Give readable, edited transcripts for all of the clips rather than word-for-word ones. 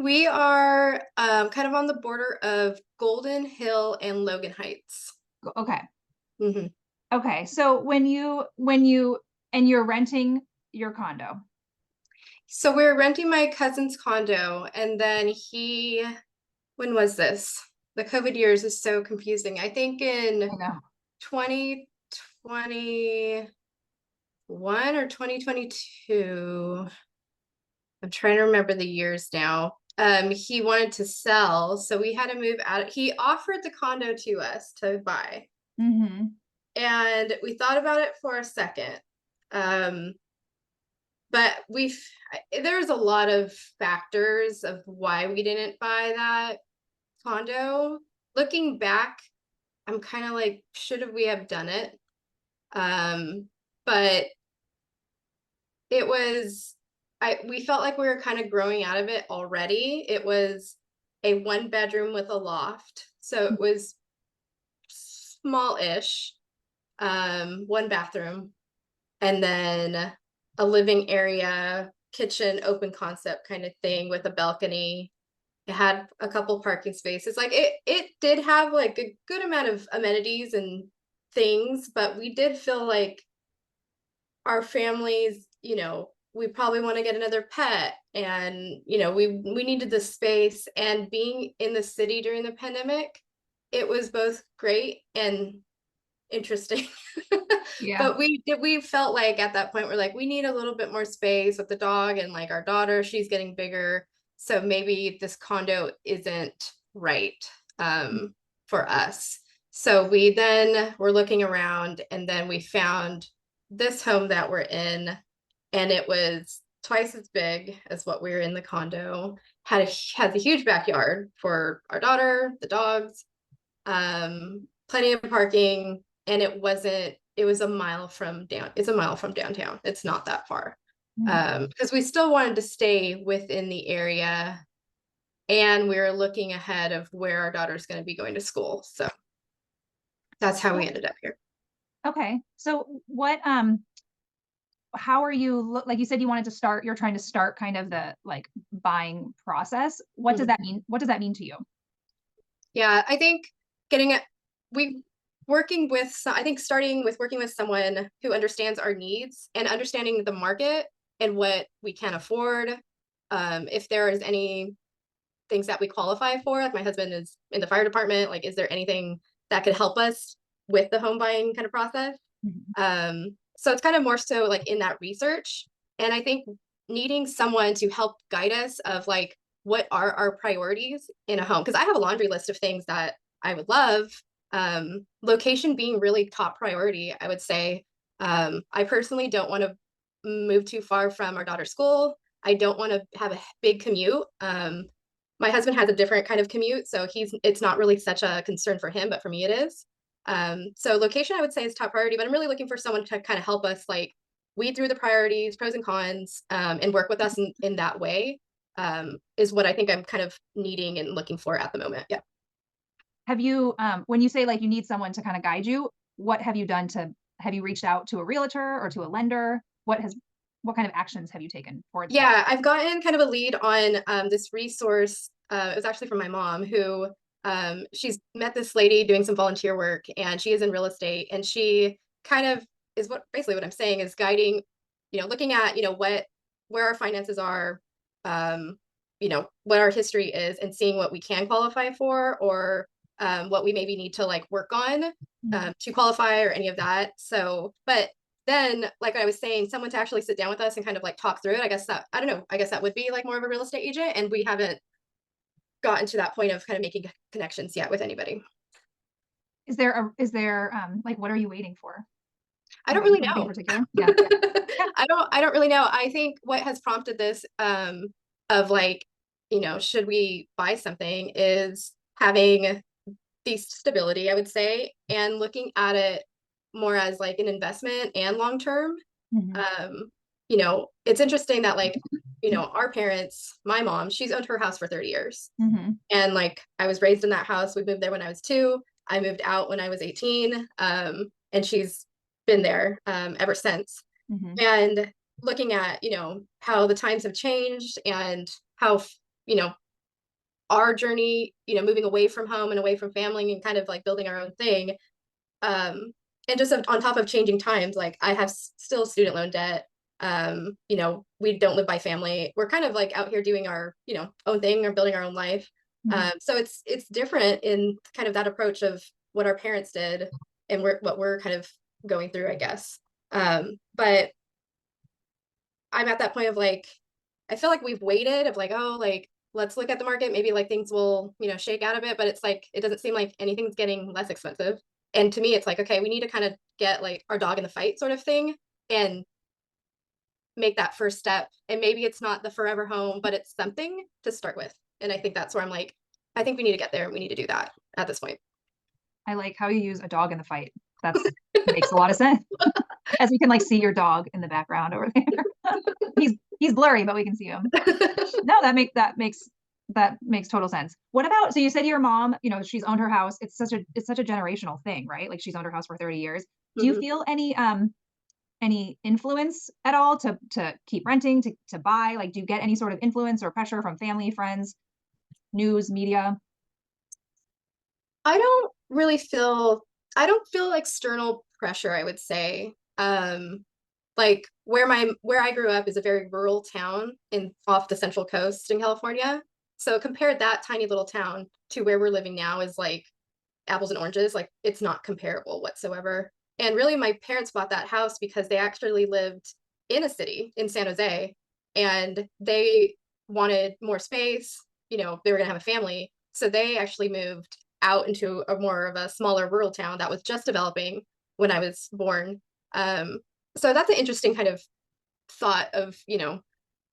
We are kind of on the border of Golden Hill and Logan Heights. Okay. hmm Okay. So when you're renting your condo. So we're renting my cousin's condo, and then when was this? The COVID years is so confusing. I think in I know. 2021 or 2022. I'm trying to remember the years now. He wanted to sell, so we had to move out. He offered the condo to us to buy. Mm-hmm. And we thought about it for a second. Um, but there's a lot of factors of why we didn't buy that condo. Looking back, I'm kind of like, should have we have done it? But it was, we felt like we were kind of growing out of it already. It was a 1 bedroom with a loft. So it was small-ish, 1 bathroom, and then a living area, kitchen, open concept kind of thing with a balcony. It had a couple parking spaces. Like it did have like a good amount of amenities and things, but we did feel like our families, we probably want to get another pet, and we needed the space. And being in the city during the pandemic, it was both great and interesting. Yeah. But we felt like at that point we're like, we need a little bit more space with the dog, and like our daughter, she's getting bigger. So maybe this condo isn't right for us. So we then were looking around, and then we found this home that we're in, and it was twice as big as what we were in the condo. Has a huge backyard for our daughter, the dogs, plenty of parking, and it was a mile from it's a mile from downtown. It's not that far. Mhm. Because we still wanted to stay within the area, and we were looking ahead of where our daughter's going to be going to school. So that's how we ended up here. Okay. So how are you like you said you wanted to start, you're trying to start kind of the like buying process. What does Mhm. that mean? What does that mean to you? Yeah, I think getting it, we I think starting with working with someone who understands our needs and understanding the market and what we can afford. If there is any things that we qualify for, like my husband is in the fire department, like, is there anything that could help us with the home buying kind of process? Mhm. So it's kind of more so like in that research. And I think needing someone to help guide us of like, what are our priorities in a home? Because I have a laundry list of things that I would love. Location being really top priority, I would say. I personally don't want to move too far from our daughter's school. I don't want to have a big commute. My husband has a different kind of commute, so it's not really such a concern for him, but for me it is. So location, I would say, is top priority, but I'm really looking for someone to kind of help us like weed through the priorities, pros and cons, and work with us in that way. Is what I think I'm kind of needing and looking for at the moment. Yeah. Have you when you say like you need someone to kind of guide you, what have you done to have you reached out to a realtor or to a lender? What kind of actions have you taken towards that? Yeah, I've gotten kind of a lead on this resource. It was actually from my mom, who she's met this lady doing some volunteer work, and she is in real estate, and she kind of is what basically what I'm saying is guiding, looking at where our finances are, um, what our history is, and seeing what we can qualify for, or what we maybe need to like work on Mhm. to qualify, or any of that. So, but then, like I was saying, someone to actually sit down with us and kind of like talk through it. I don't know, I guess that would be like more of a real estate agent. And we haven't gotten to that point of kind of making connections yet with anybody. Is there like what are you waiting for? Are I you don't waiting really for anything in know. particular? Yeah. Yeah. I don't really know. I think what has prompted this of like, should we buy something is having the stability, I would say, and looking at it more as like an investment and long term. Mhm. Um, it's interesting that like, our parents, my mom, she's owned her house for 30 years. Mhm. And like I was raised in that house. We moved there when I was 2. I moved out when I was 18. And she's been there ever since. Mhm. And looking at, how the times have changed, and how, our journey, moving away from home and away from family and kind of like building our own thing. And just on top of changing times, like I have still student loan debt. We don't live by family. We're kind of like out here doing our, own thing or building our own life. So it's different in kind of that approach of what our parents did and what we're kind of going through, I guess. But I'm at that point of like, I feel like we've waited of like, oh, like, let's look at the market. Maybe like things will, shake out a bit, but it's like, it doesn't seem like anything's getting less expensive. And to me, it's like, okay, we need to kind of get like our dog in the fight sort of thing and make that first step. And maybe it's not the forever home, but it's something to start with. And I think that's where I'm like, I think we need to get there and we need to do that at this point. I like how you use a dog in the fight. That's makes a lot of sense. As we can like see your dog in the background over there. He's blurry, but we can see him. No, that makes total sense. What about, so you said your mom, she's owned her house. It's such a generational thing, right? Like she's owned her house for 30 years. Do you feel any influence at all to keep renting, to buy? Like, do you get any sort of influence or pressure from family, friends, news, media? I don't really feel I don't feel external pressure, I would say. Like where I grew up is a very rural town in off the Central Coast in California. So compare that tiny little town to where we're living now is like apples and oranges. Like it's not comparable whatsoever. And really my parents bought that house because they actually lived in a city in San Jose and they wanted more space, they were gonna have a family. So they actually moved out into a more of a smaller rural town that was just developing when I was born. So that's an interesting kind of thought of,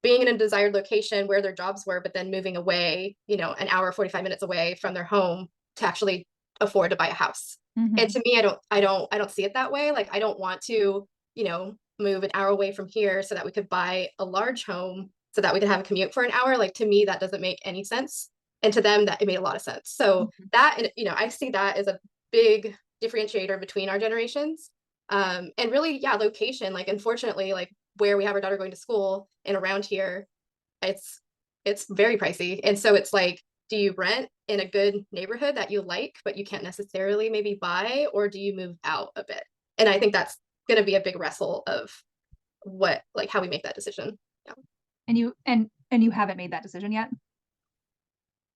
being in a desired location where their jobs were, but then moving away, an hour, 45 minutes away from their home to actually afford to buy a house. And to me, I don't see it that way. Like I don't want to, move an hour away from here so that we could buy a large home so that we could have a commute for an hour. Like to me, that doesn't make any sense. And to them, that it made a lot of sense. So that, I see that as a big differentiator between our generations. And really, yeah, location, like unfortunately, like where we have our daughter going to school and around here, it's very pricey. And so it's like, do you rent in a good neighborhood that you like, but you can't necessarily maybe buy, or do you move out a bit? And I think that's going to be a big wrestle of how we make that decision. Yeah. And you haven't made that decision yet?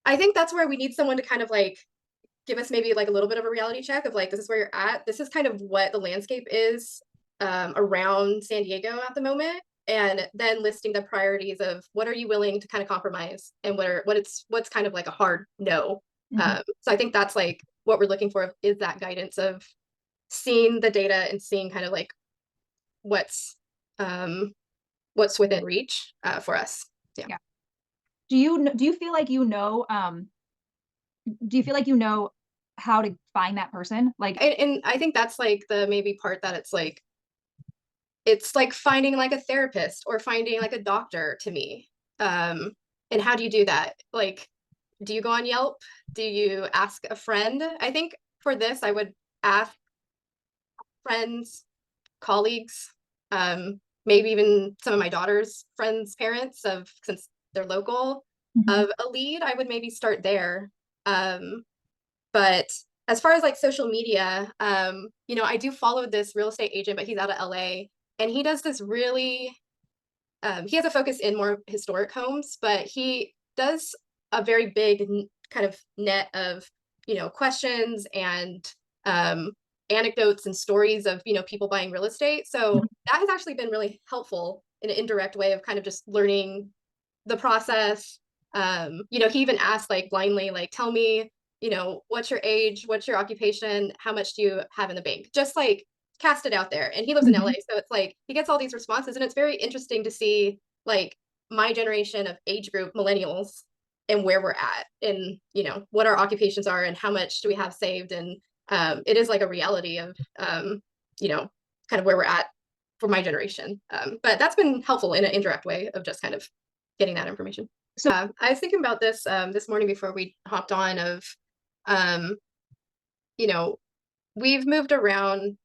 I think that's where we need someone to kind of like give us maybe like a little bit of a reality check of like, this is where you're at. This is kind of what the landscape is around San Diego at the moment. And then listing the priorities of what are you willing to kind of compromise and what's kind of like a hard no. So I think that's like what we're looking for is that guidance of seeing the data and seeing kind of like what's within reach for us. Yeah. Yeah. Do you feel like do you feel like how to find that person? Like, And I think that's like the maybe part that it's like finding like a therapist or finding like a doctor to me. And how do you do that? Like, do you go on Yelp? Do you ask a friend? I think for this, I would ask friends, colleagues, maybe even some of my daughter's friends' parents since they're local of a lead, I would maybe start there. But as far as like social media, I do follow this real estate agent, but he's out of LA and he does this really he has a focus in more historic homes, but he does a very big kind of net of, questions and anecdotes and stories of, people buying real estate. So that has actually been really helpful in an indirect way of kind of just learning the process. He even asked like blindly, like, tell me, what's your age, what's your occupation, how much do you have in the bank? Just like cast it out there. And he lives in LA, so it's like he gets all these responses, and it's very interesting to see like my generation of age group, millennials, and where we're at, and what our occupations are, and how much do we have saved, and it is like a reality of kind of where we're at for my generation. But that's been helpful in an indirect way of just kind of getting that information. so I was thinking about this this morning before we hopped on of, um, we've moved around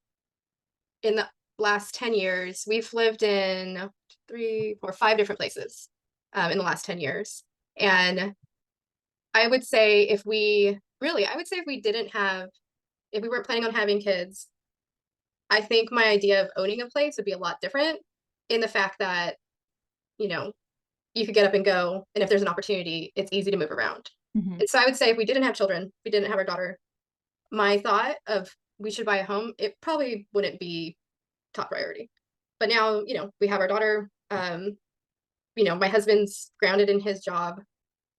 in the last 10 years. We've lived in 3, 4, 5 different places in the last 10 years. And I would say if we really, I would say if we weren't planning on having kids, I think my idea of owning a place would be a lot different in the fact that, you know, you could get up and go, and if there's an opportunity, it's easy to move around. Mhm. And so I would say if we didn't have children, we didn't have our daughter, my thought of we should buy a home, it probably wouldn't be top priority. But now, we have our daughter. My husband's grounded in his job.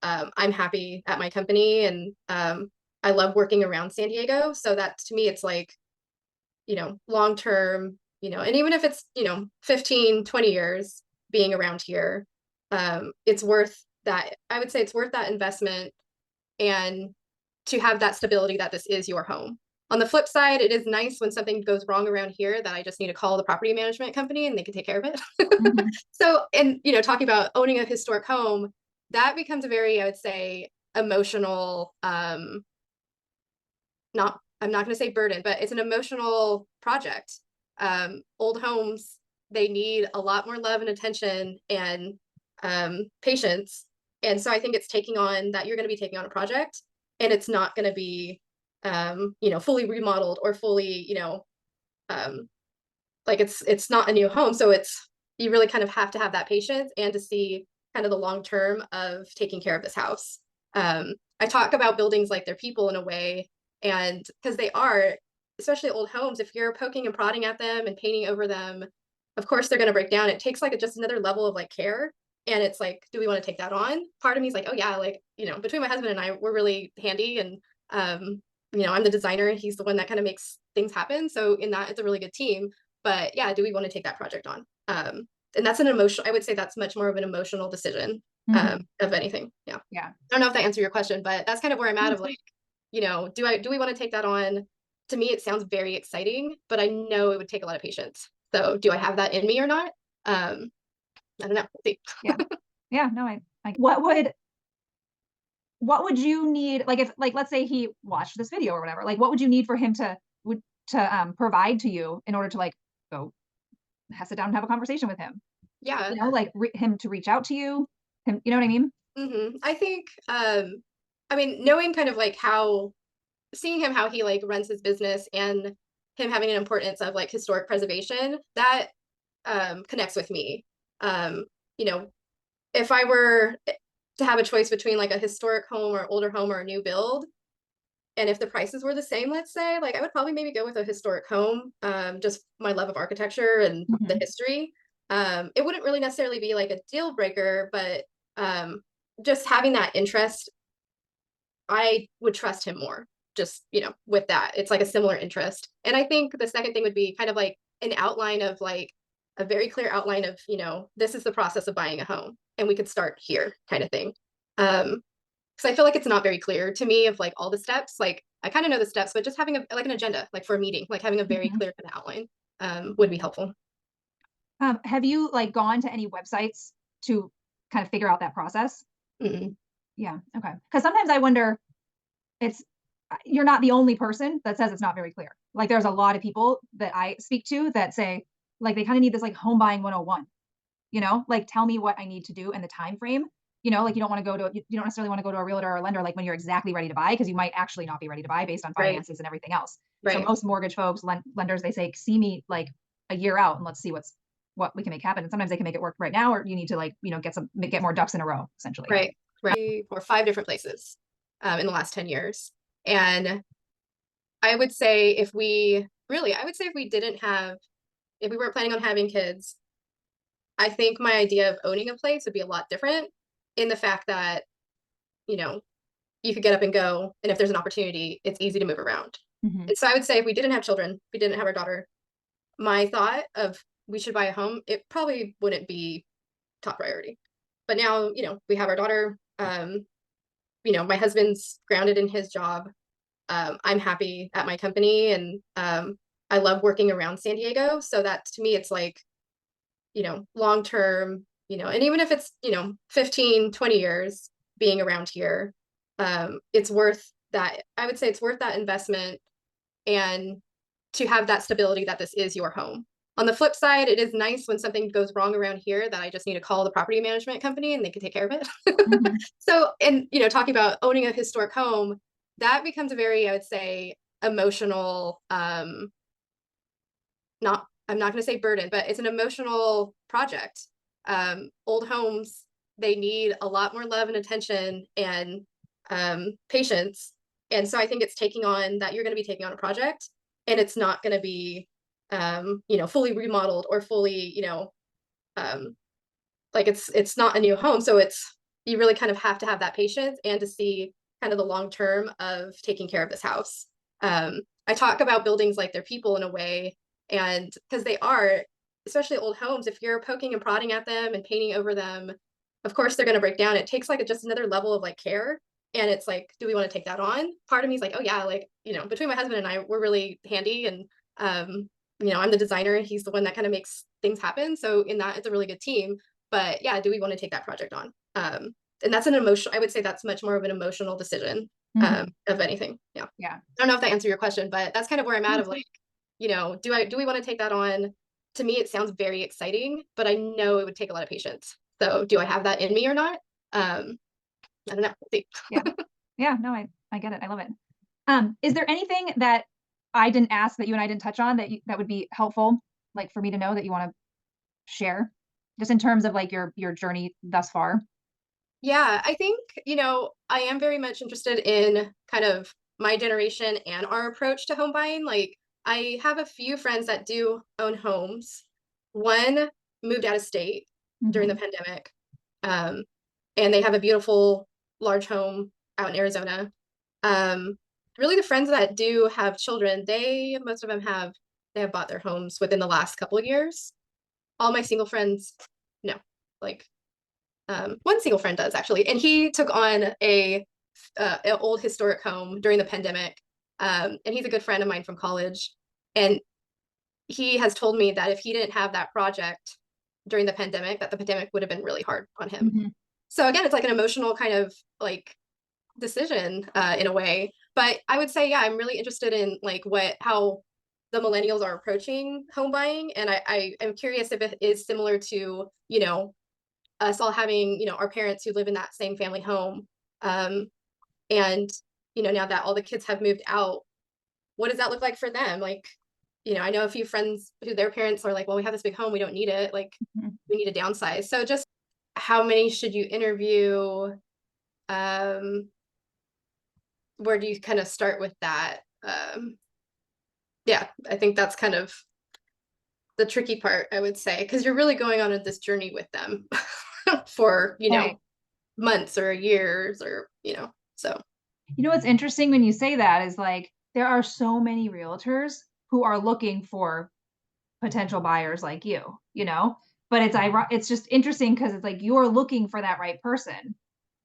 I'm happy at my company, and I love working around San Diego. So that to me, it's like, long term, and even if it's, 15, 20 years being around here, it's worth that. I would say it's worth that investment and to have that stability that this is your home. On the flip side, it is nice when something goes wrong around here that I just need to call the property management company and they can take care of it. Mhm. So, and talking about owning a historic home, that becomes a very, I would say, emotional, not I'm not going to say burden, but it's an emotional project. Old homes, they need a lot more love and attention and patience. And so I think it's taking on that you're going to be taking on a project and it's not going to be, fully remodeled or fully, um, like it's not a new home. So you really kind of have to have that patience and to see kind of the long term of taking care of this house. I talk about buildings like they're people in a way, and because they are, especially old homes, if you're poking and prodding at them and painting over them, of course they're going to break down. It takes like just another level of like care. And it's like, do we want to take that on? Part of me is like, oh yeah, like, between my husband and I, we're really handy. And, I'm the designer and he's the one that kind of makes things happen. So in that, it's a really good team. But yeah, do we want to take that project on? And that's I would say that's much more of an emotional decision Mhm. of anything. Yeah. I Yeah. don't know if that answered your question, but that's kind of where I'm No, at of it's good. like, do we want to take that on? To me, it sounds very exciting, but I know it would take a lot of patience. So do I have that in me or not? I don't know. We'll see. Yeah. Yeah, no, I what would you need, like, if, like, let's say he watched this video or whatever, like, what would you need for him provide to you in order to, like, go sit down and have a conversation with him? Yeah. Like, him to reach out to you, him, you know what I mean? I think, I mean, knowing kind of like seeing him how he like runs his business and him having an importance of like historic preservation that connects with me. Um, you know, if I were to have a choice between like a historic home or older home or a new build, and if the prices were the same, let's say, like I would probably maybe go with a historic home, just my love of architecture and the Mhm. history. It wouldn't really necessarily be like a deal breaker, but just having that interest, I would trust him more. Just, with that, it's like a similar interest. And I think the second thing would be kind of like an outline of like a very clear outline of, this is the process of buying a home and we could start here kind of thing. Because I feel like it's not very clear to me of like all the steps. Like I kind of know the steps, but just having like an agenda, like for a meeting, like having a very Mhm. clear kind of outline, would be helpful. Have you, like, gone to any websites to kind of figure out that process? Mm-mm. Yeah, okay. Because sometimes I wonder, it's you're not the only person that says it's not very clear. Like, there's a lot of people that I speak to that say, like, they kinda need this, like, home buying 101, Like, tell me what I need to do and the time frame. Like, you don't necessarily wanna go to a realtor or a lender, like, when you're exactly ready to buy, because you might actually not be ready to buy based on Right, finances and everything else. So right, most mortgage folks, lenders, they say, "See me, like, a year out, and let's see what we can make happen." And sometimes they can make it work right now, or you need to, like, get more ducks in a row, essentially. right, right. Or five different places in the last 10 years. And I would say I would say if we weren't planning on having kids, I think my idea of owning a place would be a lot different in the fact that, you know, you could get up and go, and if there's an opportunity, it's easy to move around. Mhm. And so I would say if we didn't have children, we didn't have our daughter, my thought of we should buy a home, it probably wouldn't be top priority. But now, we have our daughter. My husband's grounded in his job. I'm happy at my company, and I love working around San Diego. So that to me, it's like, long term, and even if it's, 15, 20 years being around here, it's worth that. I would say it's worth that investment and to have that stability that this is your home. On the flip side, it is nice when something goes wrong around here that I just need to call the property management company and they can take care of it. Mhm. So, and talking about owning a historic home, that becomes a very, I would say, emotional, not, I'm not going to say burden, but it's an emotional project. Old homes, they need a lot more love and attention and patience. And so I think it's taking on that you're going to be taking on a project and it's not going to be, fully remodeled or fully, um, like it's not a new home. So it's, you really kind of have to have that patience and to see kind of the long term of taking care of this house. I talk about buildings like they're people in a way, and because they are, especially old homes, if you're poking and prodding at them and painting over them, of course they're going to break down. It takes like just another level of like care. And it's like, do we want to take that on? Part of me is like, oh yeah, like, between my husband and I, we're really handy. And, I'm the designer and he's the one that kind of makes things happen. So in that, it's a really good team. But yeah, do we want to take that project on? And that's an emotional, I would say that's much more of an emotional decision Mhm. of anything. Yeah. I Yeah. don't know if that answered your question, but that's kind of where I'm at of like, do we want to take that on? To me, it sounds very exciting, but I know it would take a lot of patience. So do I have that in me or not? I don't know. We'll see. Yeah. Yeah. No, I get it. I love it. Is there anything that I didn't ask that you and I didn't touch on that would be helpful, like for me to know that you want to share, just in terms of like your journey thus far? Yeah, I think, I am very much interested in kind of my generation and our approach to home buying. Like, I have a few friends that do own homes. One moved out of state during the Mhm. pandemic, um, and they have a beautiful large home out in Arizona. Um, Really, the friends that do have children, most of them they have bought their homes within the last couple of years. All my single friends, no, like one single friend does actually, and he took on an old historic home during the pandemic. And he's a good friend of mine from college, and he has told me that if he didn't have that project during the pandemic, that the pandemic would have been really hard on him. Mhm. So again, it's like an emotional kind of like decision in a way. But I would say, yeah, I'm really interested in like how the millennials are approaching home buying, and I am curious if it is similar to us all having, our parents who live in that same family home. And, now that all the kids have moved out, what does that look like for them? Like, I know a few friends who their parents are like, well, we have this big home, we don't need it. Like, Mhm. we need to downsize. So just how many should you interview? Um, where do you kind of start with that? Yeah, I think that's kind of the tricky part, I would say, because you're really going on this journey with them for, Right. months or years or, so. You know what's interesting when you say that is like there are so many realtors who are looking for potential buyers like you know? But it's just interesting because it's like you're looking for that right person.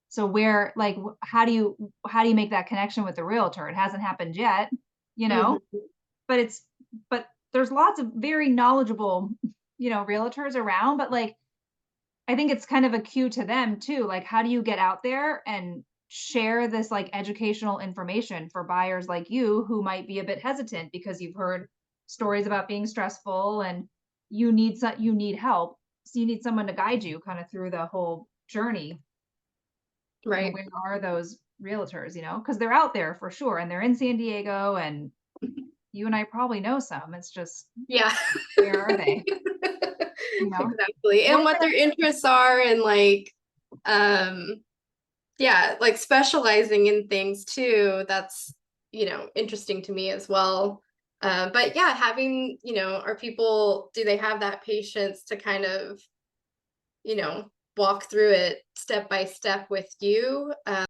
So where like how do you make that connection with the realtor? It hasn't happened yet, you know? Mhm. But but there's lots of very knowledgeable, realtors around, but like I think it's kind of a cue to them too. Like, how do you get out there and share this like educational information for buyers like you who might be a bit hesitant because you've heard stories about being stressful and you need help. So you need someone to guide you kind of through the whole journey. Right. Where are those realtors, Because they're out there for sure and they're in San Diego and you and I probably know some. It's just Yeah. where are they? You know? Exactly. What And is what it? their interests are and like um yeah, like specializing in things too. That's, interesting to me as well. But yeah, having, are people, do they have that patience to kind of, walk through it step by step with you?